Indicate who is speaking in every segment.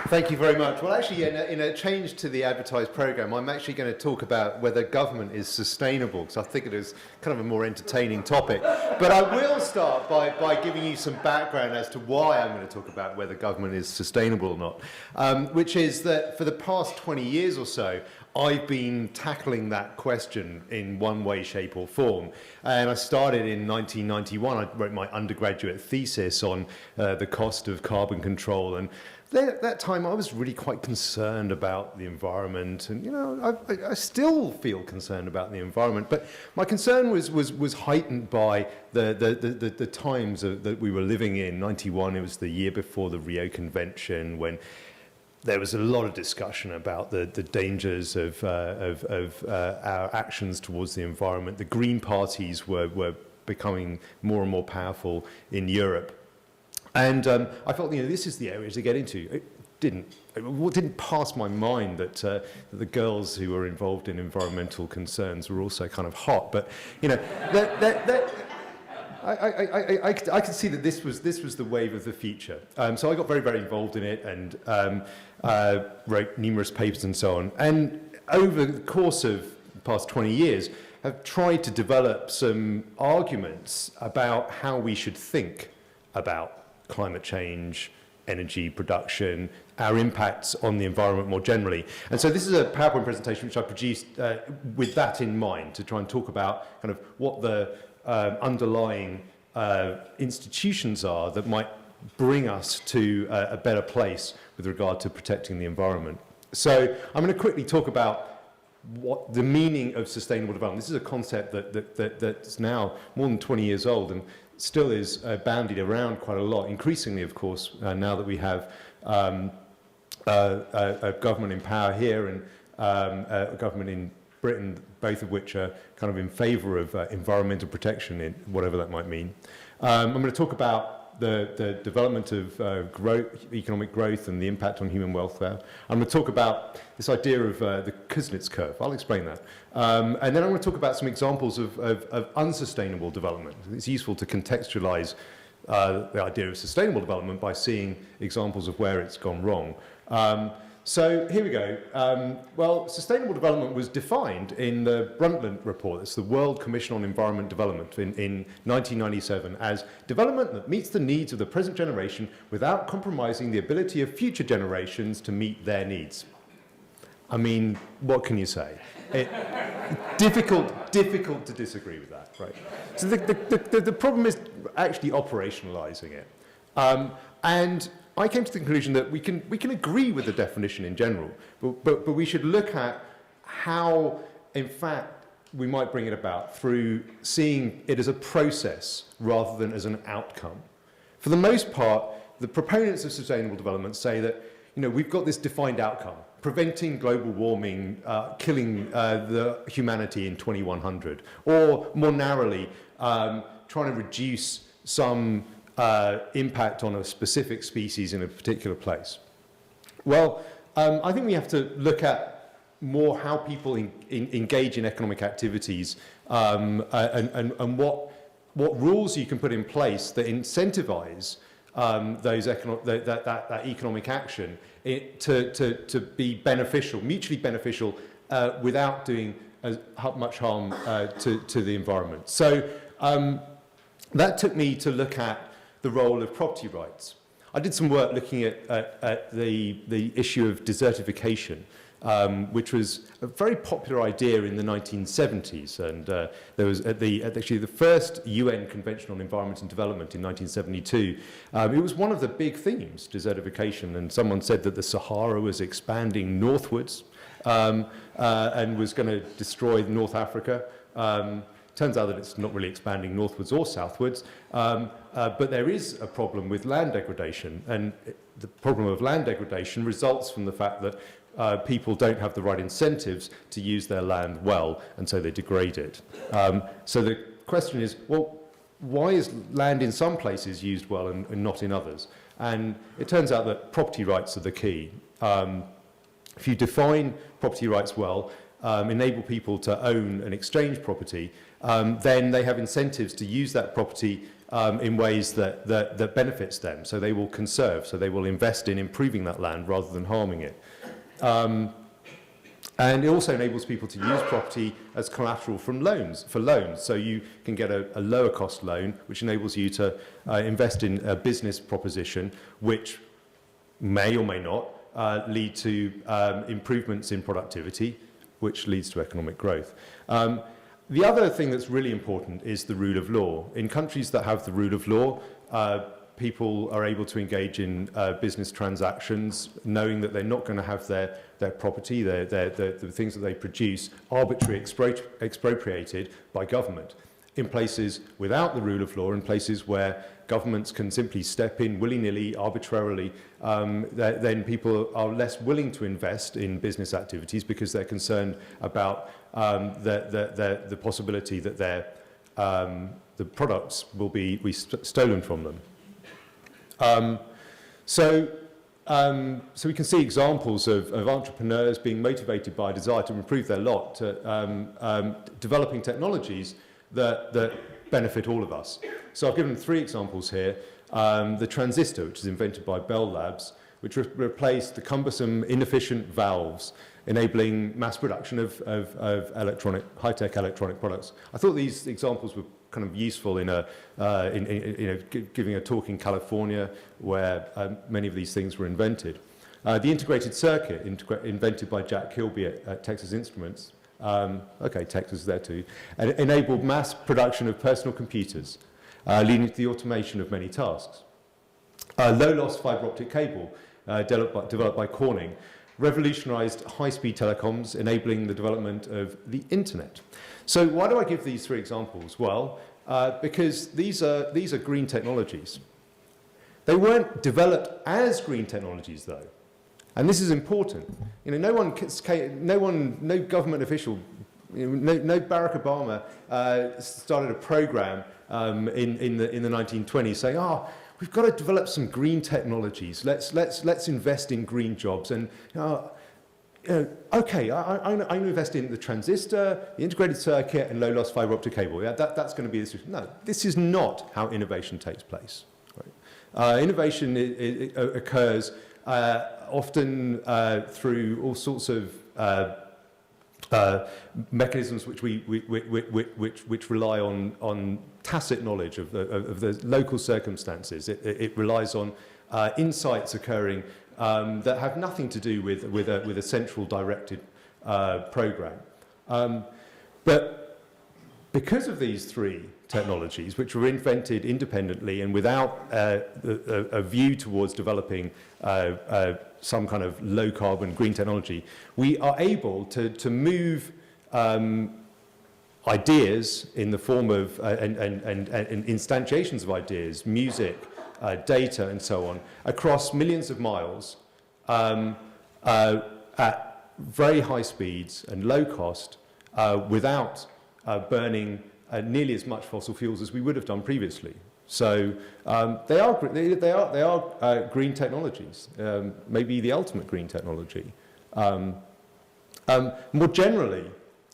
Speaker 1: Thank you very much. Well, actually, in a change to the advertised programme, I'm actually going to talk about whether government is sustainable, because I think it is kind of a more entertaining topic. But I will start by giving you some background as to why I'm going to talk about whether government is sustainable or not, which is that for the past 20 years or so, I've been tackling that question in one way, shape or form. And I started in 1991. I wrote my undergraduate thesis on the cost of carbon control. And at that time, I was really quite concerned about the environment. And, you know, I still feel concerned about the environment. But my concern was heightened by the times that we were living in. 91, it was the year before the Rio Convention, when there was a lot of discussion about the dangers of our actions towards the environment. The Green parties were becoming more and more powerful in Europe. And I felt, you know, this is the area to get into. It didn't pass my mind that the girls who were involved in environmental concerns were also kind of hot. But, you know, I could see that this was the wave of the future. So I got very, very involved in it and wrote numerous papers and so on. And over the course of the past 20 years, I've tried to develop some arguments about how we should think about climate change, energy production, our impacts on the environment more generally. And so this is a PowerPoint presentation which I produced with that in mind, to try and talk about kind of what the underlying institutions are that might bring us to a better place with regard to protecting the environment. So I'm going to quickly talk about what the meaning of sustainable development. This is a concept that's now more than 20 years old and still is bandied around quite a lot, increasingly, of course, now that we have a government in power here and a government in Britain, both of which are kind of in favour of environmental protection, in whatever that might mean. I'm going to talk about the development of economic growth and the impact on human welfare. I'm going to talk about this idea of the Kuznets Curve. I'll explain that. And then I'm going to talk about some examples of unsustainable development. It's useful to contextualise the idea of sustainable development by seeing examples of where it's gone wrong. So here we go. Well, sustainable development was defined in the Brundtland report. It's the World Commission on Environment Development in 1997 as development that meets the needs of the present generation without compromising the ability of future generations to meet their needs. I mean, what can you say? Difficult to disagree with that, right? So the problem is actually operationalizing it. And I came to the conclusion that we can agree with the definition in general, but we should look at how, in fact, we might bring it about through seeing it as a process rather than as an outcome. For the most part, the proponents of sustainable development say that, you know, we've got this defined outcome, preventing global warming, killing the humanity in 2100, or more narrowly, trying to reduce some impact on a specific species in a particular place. Well, I think we have to look at more how people engage in economic activities and what rules you can put in place that incentivize that economic action to be beneficial, mutually beneficial, without doing as much harm to the environment. So that took me to look at the role of property rights. I did some work looking at the issue of desertification, which was a very popular idea in the 1970s, and there was actually the first UN Convention on Environment and Development in 1972. It was one of the big themes, desertification, and someone said that the Sahara was expanding northwards and was going to destroy North Africa. Turns out that it's not really expanding northwards or southwards, but there is a problem with land degradation, and the problem of land degradation results from the fact that people don't have the right incentives to use their land well, and so they degrade it. So the question is, well, why is land in some places used well and not in others? And it turns out that property rights are the key. If you define property rights well, enable people to own and exchange property, then they have incentives to use that property in ways that benefits them. So they will conserve, so they will invest in improving that land rather than harming it. And it also enables people to use property as collateral for loans. So you can get a lower cost loan, which enables you to invest in a business proposition, which may or may not lead to improvements in productivity, which leads to economic growth. The other thing that's really important is the rule of law. In countries that have the rule of law, people are able to engage in business transactions, knowing that they're not going to have their property, the things that they produce, arbitrarily expropriated by government. In places without the rule of law, in places where governments can simply step in willy-nilly, arbitrarily, then people are less willing to invest in business activities because they're concerned about the possibility that the products will be stolen from them. So we can see examples of entrepreneurs being motivated by a desire to improve their lot, to developing technologies that benefit all of us. So I've given 3 examples here. The transistor, which is invented by Bell Labs, which replaced the cumbersome, inefficient valves, enabling mass production of high-tech electronic products. I thought these examples were kind of useful in giving a talk in California where many of these things were invented. The integrated circuit, invented by Jack Kilby at Texas Instruments, okay, Texas is there too, and enabled mass production of personal computers, leading to the automation of many tasks. Low-loss fiber optic cable, developed by Corning, revolutionized high-speed telecoms, enabling the development of the internet. So why do I give these 3 examples? Well, because these are green technologies. They weren't developed as green technologies, though. And this is important. You know, no government official, no Barack Obama started a program in the 1920s saying, we've got to develop some green technologies. Let's invest in green jobs. And okay, I'm going to invest in the transistor, the integrated circuit, and low-loss fiber optic cable. Yeah, that's going to be the solution. No, this is not how innovation takes place. Right? Innovation occurs often through all sorts of mechanisms which rely on tacit knowledge of the local circumstances. It relies on insights occurring that have nothing to do with a central directed program. But because of these 3 technologies, which were invented independently and without a view towards developing some kind of low-carbon green technology, we are able to move ideas in the form of and instantiations of ideas, music, data, and so on, across millions of miles at very high speeds and low cost, without burning nearly as much fossil fuels as we would have done previously. So they are green technologies, maybe the ultimate green technology. More generally,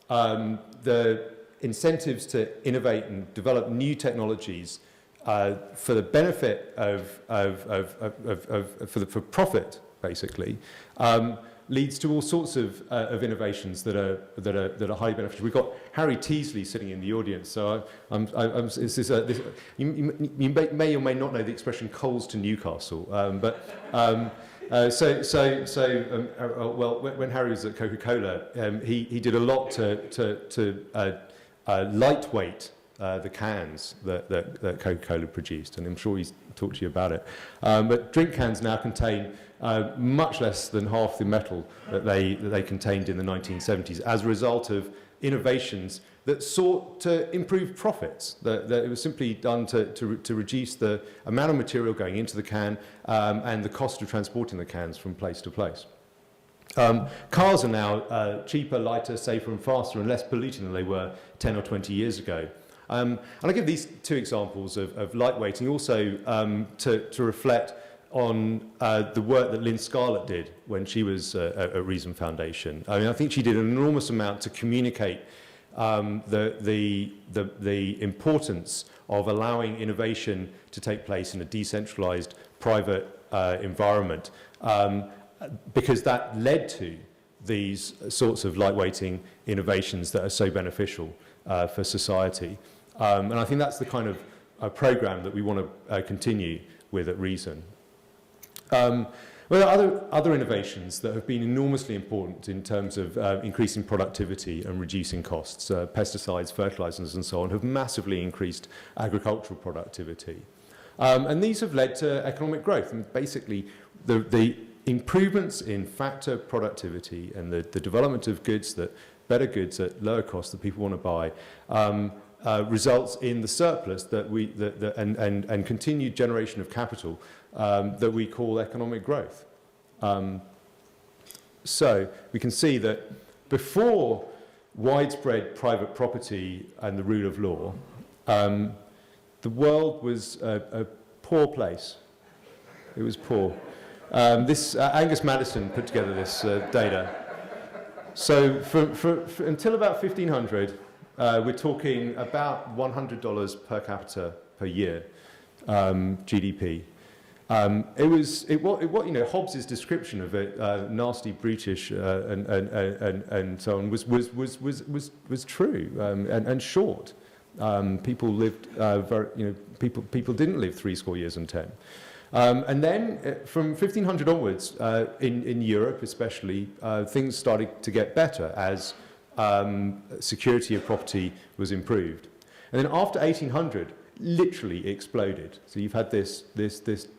Speaker 1: the incentives to innovate and develop new technologies for the benefit for profit, basically, leads to all sorts of innovations that are highly beneficial. We've got Harry Teasley sitting in the audience, so you may or may not know the expression "coals to Newcastle," when Harry was at Coca-Cola, he did a lot to lightweight the cans that Coca-Cola produced, and I'm sure he's talked to you about it. But drink cans now contain much less than half the metal that they contained in the 1970s as a result of innovations that sought to improve profits. That it was simply done to reduce the amount of material going into the can and the cost of transporting the cans from place to place. Cars are now cheaper, lighter, safer and faster and less polluting than they were 10 or 20 years ago. And I give these 2 examples of lightweighting also to reflect on the work that Lynn Scarlett did when she was at Reason Foundation. I mean, I think she did an enormous amount to communicate the importance of allowing innovation to take place in a decentralized private environment, because that led to these sorts of lightweighting innovations that are so beneficial for society. And I think that's the kind of program that we want to continue with at Reason. Well, there are other innovations that have been enormously important in terms of increasing productivity and reducing costs. Pesticides, fertilizers, and so on have massively increased agricultural productivity. And these have led to economic growth. And basically, the improvements in factor productivity and the development of better goods at lower cost that people want to buy results in the surplus and continued generation of capital that we call economic growth. So we can see that before widespread private property and the rule of law, the world was a poor place. It was poor. Angus Madison put together this data. So until about 1500, we're talking about $100 per capita per year GDP. Hobbes's description of it, nasty, brutish, and so on, was true and short. People lived people didn't live 70 years and 10. And then from 1500 onwards, in Europe especially, things started to get better as security of property was improved. And then after 1800, literally exploded. So you've had this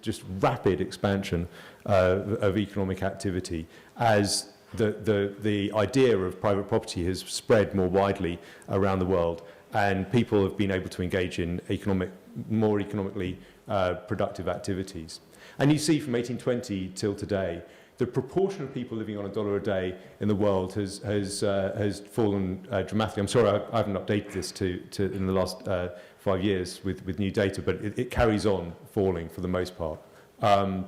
Speaker 1: just rapid expansion of economic activity as the idea of private property has spread more widely around the world, and people have been able to engage in more economically productive activities. And you see from 1820 till today, the proportion of people living on $1 a day in the world has fallen dramatically. I'm sorry I haven't updated this to in the last 5 years with new data, but it carries on falling for the most part. And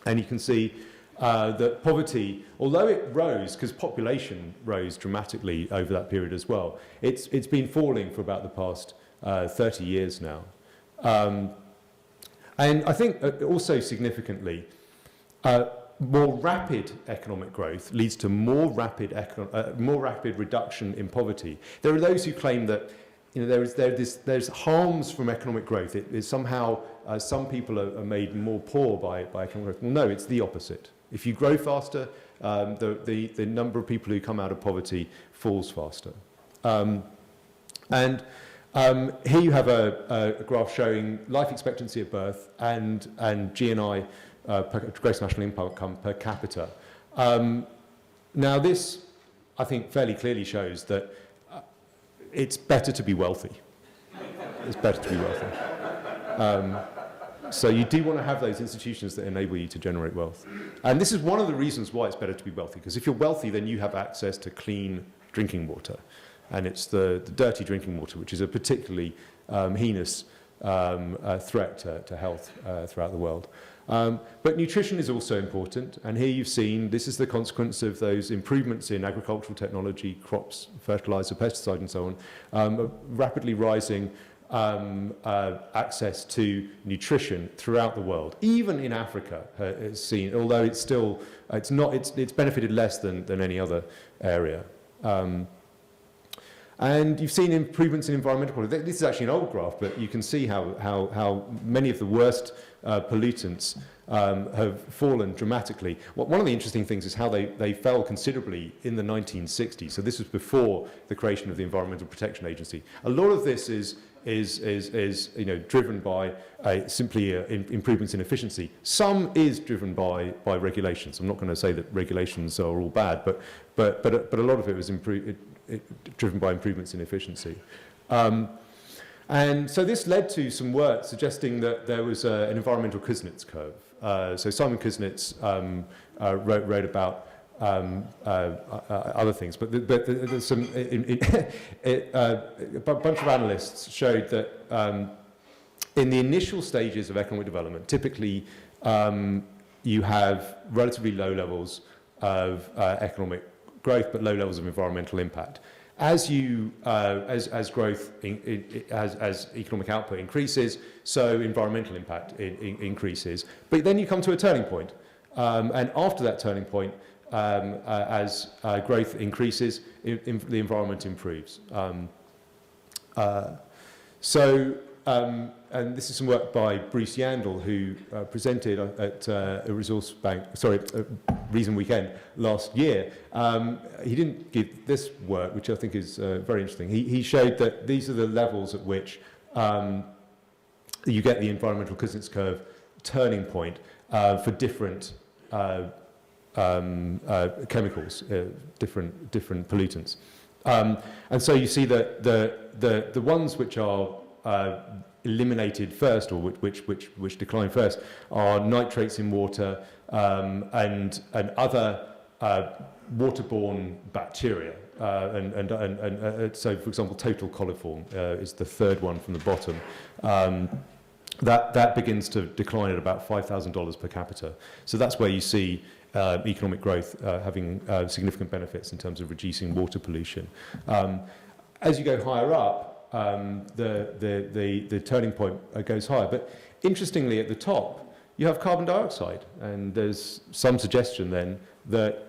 Speaker 1: you can see that poverty, although it rose, because population rose dramatically over that period as well, it's been falling for about the past 30 years now. And I think also significantly, more rapid economic growth leads to more rapid reduction in poverty. There are those who claim that there's harms from economic growth. It is somehow some people are made more poor by economic growth. Well, no, it's the opposite. If you grow faster, the number of people who come out of poverty falls faster. And here you have a graph showing life expectancy at birth and GNI, gross national income per capita. Now this, I think, fairly clearly shows that it's better to be wealthy. It's better to be wealthy. So you do want to have those institutions that enable you to generate wealth. And this is one of the reasons why it's better to be wealthy, because if you're wealthy, then you have access to clean drinking water. And it's the dirty drinking water, which is a particularly heinous threat to health throughout the world. But nutrition is also important, and here you've seen this is the consequence of those improvements in agricultural technology, crops, fertilizer, pesticide, and so on, rapidly rising access to nutrition throughout the world. Even in Africa, it's seen, although it's still it's benefited less than any other area. And you've seen improvements in environmental quality. This is actually an old graph, but you can see how many of the worst pollutants have fallen dramatically. One of the interesting things is how they fell considerably in the 1960s. So this was before the creation of the Environmental Protection Agency. A lot of this is driven by simply improvements in efficiency. Some is driven by regulations. I'm not going to say that regulations are all bad, but a lot of it was driven by improvements in efficiency. And so this led to some work suggesting that there was an environmental Kuznets Curve. So Simon Kuznets wrote about other things, but there's some. A bunch of analysts showed that in the initial stages of economic development, typically you have relatively low levels of economic growth, but low levels of environmental impact. as growth, as economic output increases, so environmental impact increases. But then you come to a turning point. And after that turning point, as growth increases, the environment improves. And this is some work by Bruce Yandell, who presented at a Reason Weekend last year. He didn't give this work, which I think is very interesting. He showed that these are the levels at which you get the environmental Kuznets Curve turning point for different chemicals, different pollutants. And so you see that the ones which are eliminated first, or which decline first, are nitrates in water and other waterborne bacteria. So, for example, total coliform is the third one from the bottom. That begins to decline at about $5,000 per capita. So that's where you see economic growth having significant benefits in terms of reducing water pollution. As you go higher up, the turning point goes higher. But interestingly, at the top, you have carbon dioxide. And there's some suggestion then that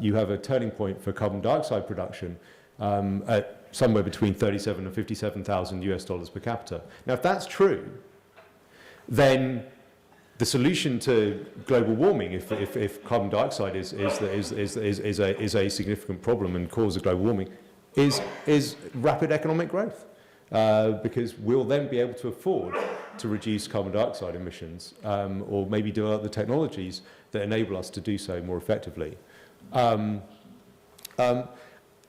Speaker 1: you have a turning point for carbon dioxide production at somewhere between 37 and 57,000 US dollars per capita. Now, if that's true, then the solution to global warming, if carbon dioxide is a significant problem and cause of global warming, is rapid economic growth, because we'll then be able to afford to reduce carbon dioxide emissions, or maybe develop the technologies that enable us to do so more effectively. And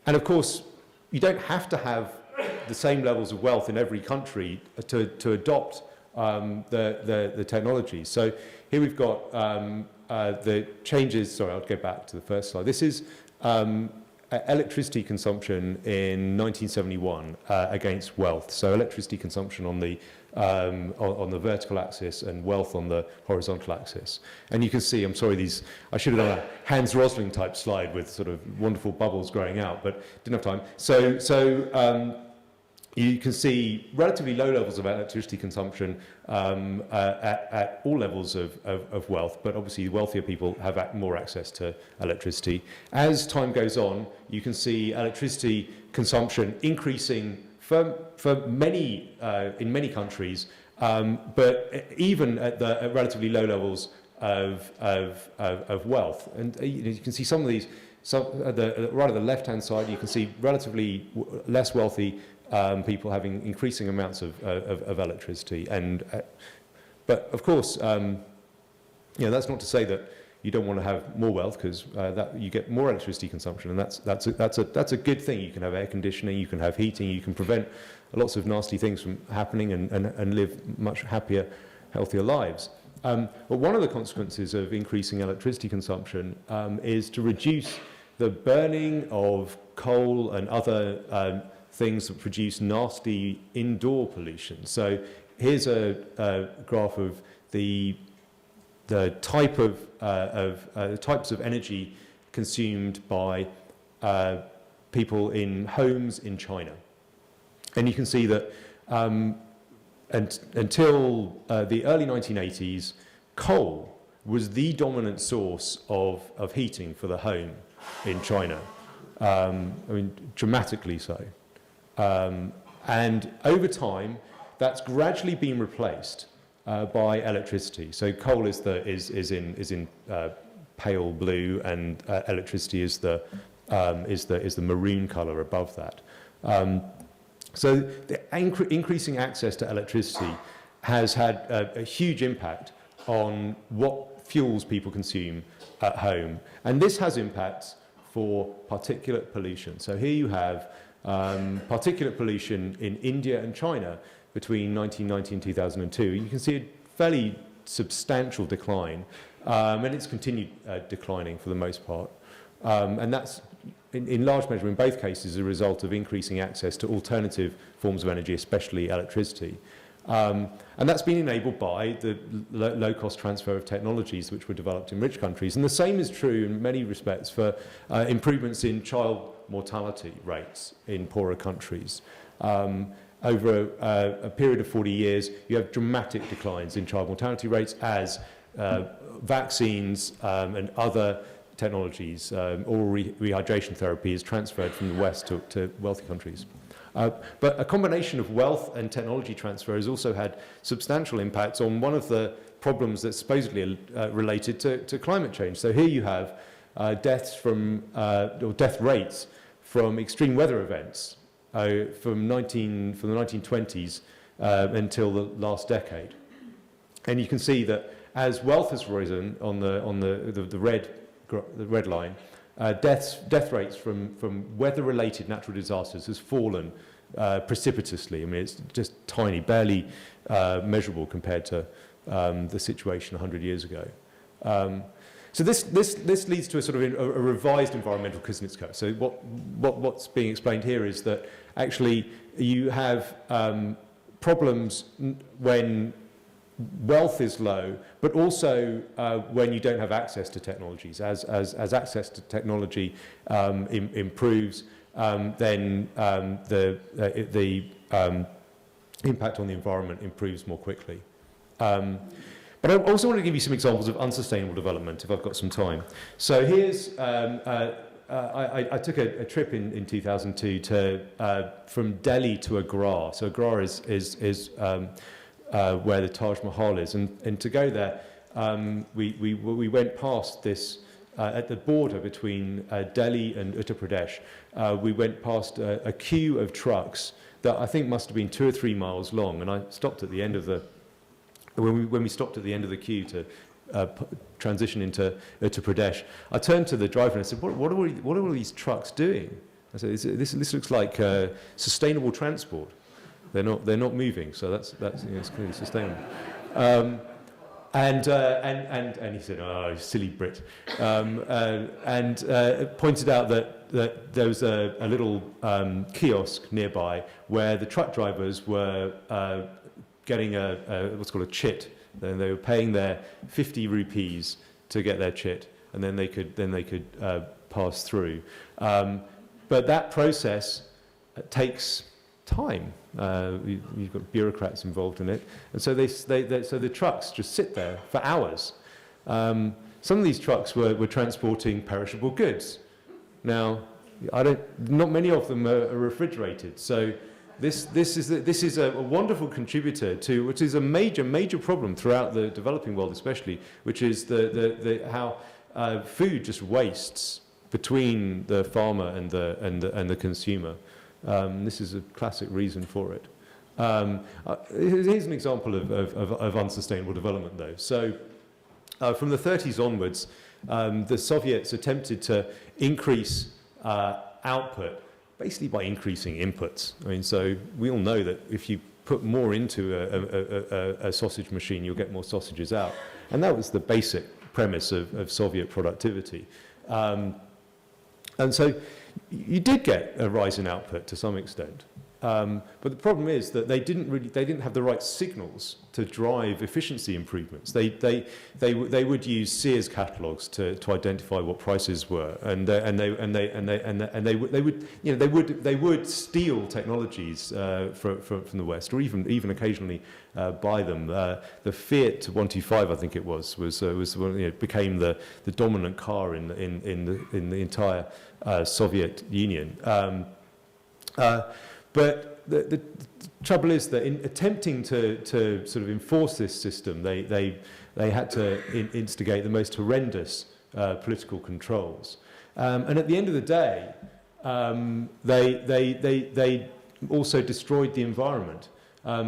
Speaker 1: of course, you don't have to have the same levels of wealth in every country to adopt the technology. So here we've got the changes. Sorry, I'll go back to the first slide. This is electricity consumption in 1971 against wealth. So electricity consumption on the vertical axis and wealth on the horizontal axis. And you can see, I'm sorry, I should have done a Hans Rosling type slide with sort of wonderful bubbles growing out, but didn't have time. So you can see relatively low levels of electricity consumption at all levels of wealth, but obviously wealthier people have more access to electricity. As time goes on, you can see electricity consumption increasing for many in many countries, but even at relatively low levels of wealth. And you can see some of these. Right at the left-hand side, you can see relatively less wealthy people having increasing amounts of electricity, but of course, that's not to say that you don't want to have more wealth, because that you get more electricity consumption, and that's a good thing. You can have air conditioning, you can have heating, you can prevent lots of nasty things from happening, and live much happier, healthier lives. But one of the consequences of increasing electricity consumption is to reduce the burning of coal and other things that produce nasty indoor pollution. So here's a graph of the type of types of energy consumed by people in homes in China, and you can see that until the early 1980s, coal was the dominant source of heating for the home in China. I mean, dramatically so. And over time, that's gradually been replaced by electricity. So coal is in pale blue, and electricity is the maroon color above that. So the increasing access to electricity has had a huge impact on what fuels people consume at home, and this has impacts for particulate pollution. So here you have particulate pollution in India and China between 1990 and 2002. You can see a fairly substantial decline, and it's continued declining for the most part. And that's, in large measure, in both cases, a result of increasing access to alternative forms of energy, especially electricity. And that's been enabled by the low-cost transfer of technologies which were developed in rich countries. And the same is true in many respects for improvements in child mortality rates in poorer countries. Over a period of 40 years, you have dramatic declines in child mortality rates as vaccines and other technologies, oral rehydration therapy is transferred from the West to wealthy countries. But a combination of wealth and technology transfer has also had substantial impacts on one of the problems that's supposedly related to climate change. So here you have deaths from, or death rates from extreme weather events from the 1920s until the last decade. And you can see that as wealth has risen on the red line, death rates from weather-related natural disasters has fallen precipitously. I mean, it's just tiny, barely measurable compared to the situation 100 years ago. So this leads to a sort of a revised environmental Kuznets curve. So what's being explained here is that actually you have problems when wealth is low, but also when you don't have access to technologies. As access to technology improves, then the impact on the environment improves more quickly. But I also want to give you some examples of unsustainable development, if I've got some time. So here's, I took a trip in 2002 from Delhi to Agra. So Agra is where the Taj Mahal is. And to go there, we went past this, at the border between Delhi and Uttar Pradesh, we went past a queue of trucks that I think must have been 2 or 3 miles long. And I stopped at the end of the, when we stopped at the end of the queue to transition into Uttar Pradesh, I turned to the driver and I said, what are all these trucks doing? I said, this looks like sustainable transport. They're not moving, so that's it's clearly sustainable. And he said, "Oh, silly Brit," and pointed out that there was a little kiosk nearby where the truck drivers were getting what's called a chit. Then they were paying their 50 rupees to get their chit, and then they could pass through. But that process takes time. You've got bureaucrats involved in it, and so so the trucks just sit there for hours. Some of these trucks were transporting perishable goods. Now, not many of them are refrigerated. So this is a wonderful contributor to, which is a major problem throughout the developing world, especially, which is how food just wastes between the farmer and the consumer. This is a classic reason for it. Here's an example of unsustainable development, though. So from the 30s onwards, the Soviets attempted to increase output basically by increasing inputs. I mean, so we all know that if you put more into a sausage machine, you'll get more sausages out. And that was the basic premise of Soviet productivity. And so you did get a rise in output to some extent. But the problem is that they didn't have the right signals to drive efficiency improvements. They would use Sears catalogs to identify what prices were, and they would steal technologies from the West, or even occasionally buy them. The Fiat 125, I think it was became the dominant car in the entire Soviet Union. But the trouble is that in attempting to sort of enforce this system, they had to instigate the most horrendous political controls. And at the end of the day, they also destroyed the environment.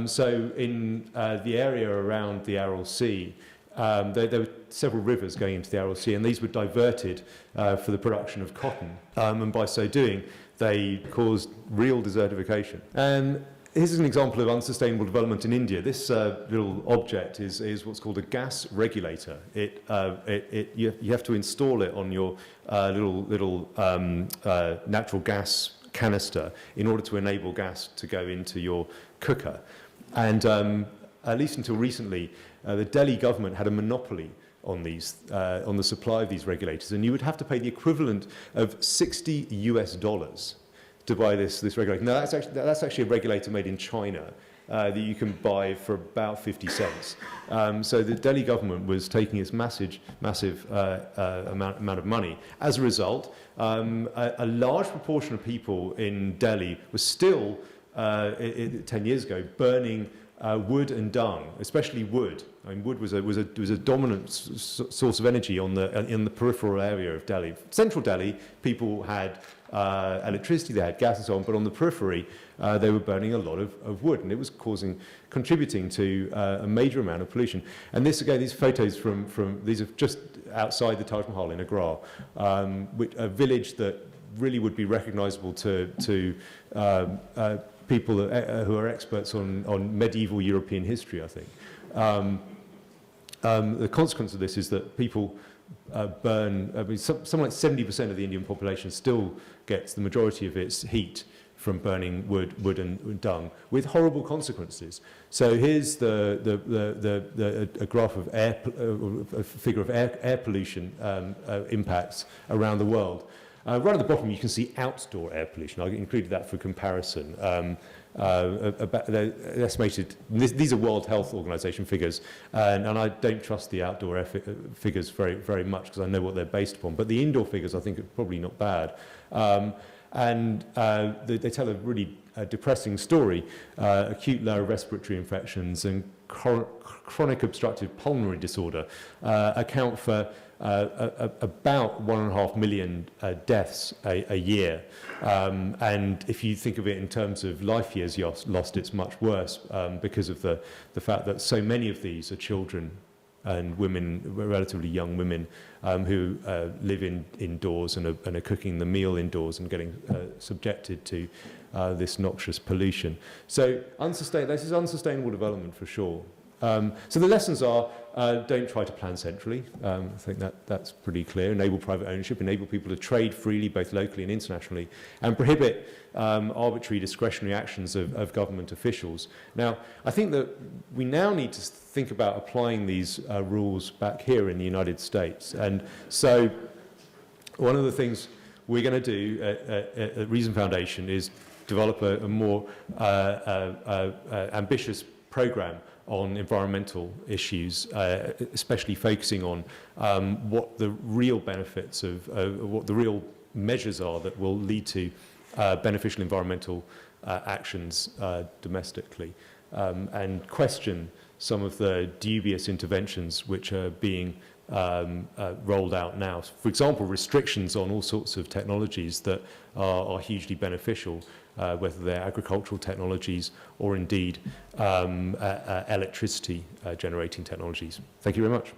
Speaker 1: So in the area around the Aral Sea, there were several rivers going into the Aral Sea, and these were diverted for the production of cotton. And by so doing, they caused real desertification. And here's an example of unsustainable development in India. This little object is what's called a gas regulator. You have to install it on your little natural gas canister in order to enable gas to go into your cooker. And at least until recently, the Delhi government had a monopoly on these, on the supply of these regulators, and you would have to pay the equivalent of $60 US to buy this regulator. Now, that's actually a regulator made in China that you can buy for about 50 cents. So the Delhi government was taking its massive amount of money. As a result, a large proportion of people in Delhi were still, 10 years ago, burning wood and dung, especially wood. I mean, wood was a dominant source of energy in the peripheral area of Delhi. Central Delhi, people had electricity, they had gas and so on, but on the periphery, they were burning a lot of wood, and it was contributing to a major amount of pollution. And this, again, these photos these are just outside the Taj Mahal in Agra, a village that really would be recognizable to people who are experts on medieval European history, I think. The consequence of this is that people burn, I mean, something like 70% of the Indian population still gets the majority of its heat from burning wood and dung, with horrible consequences. So here's a graph of a figure of air pollution impacts around the world. Right at the bottom, you can see outdoor air pollution. I included that for comparison. Estimated, these are World Health Organization figures, and I don't trust the outdoor air figures very much because I know what they're based upon. But the indoor figures, I think, are probably not bad. They tell a really depressing story. Acute lower respiratory infections and chronic obstructive pulmonary disorder account for about 1.5 million deaths a year. And if you think of it in terms of life years lost, it's much worse because of the fact that so many of these are children and women, relatively young women, who live indoors and are cooking the meal indoors and getting subjected to this noxious pollution. So this is unsustainable development for sure. So the lessons are, don't try to plan centrally. I think that's pretty clear. Enable private ownership, enable people to trade freely, both locally and internationally, and prohibit arbitrary discretionary actions of government officials. Now, I think that we now need to think about applying these rules back here in the United States. And so one of the things we're going to do at Reason Foundation is develop a more ambitious program on environmental issues, especially focusing on what the real benefits of, what the real measures are that will lead to beneficial environmental actions domestically, and question some of the dubious interventions which are being rolled out now. For example, restrictions on all sorts of technologies that are hugely beneficial, whether they're agricultural technologies or indeed electricity generating technologies. Thank you very much.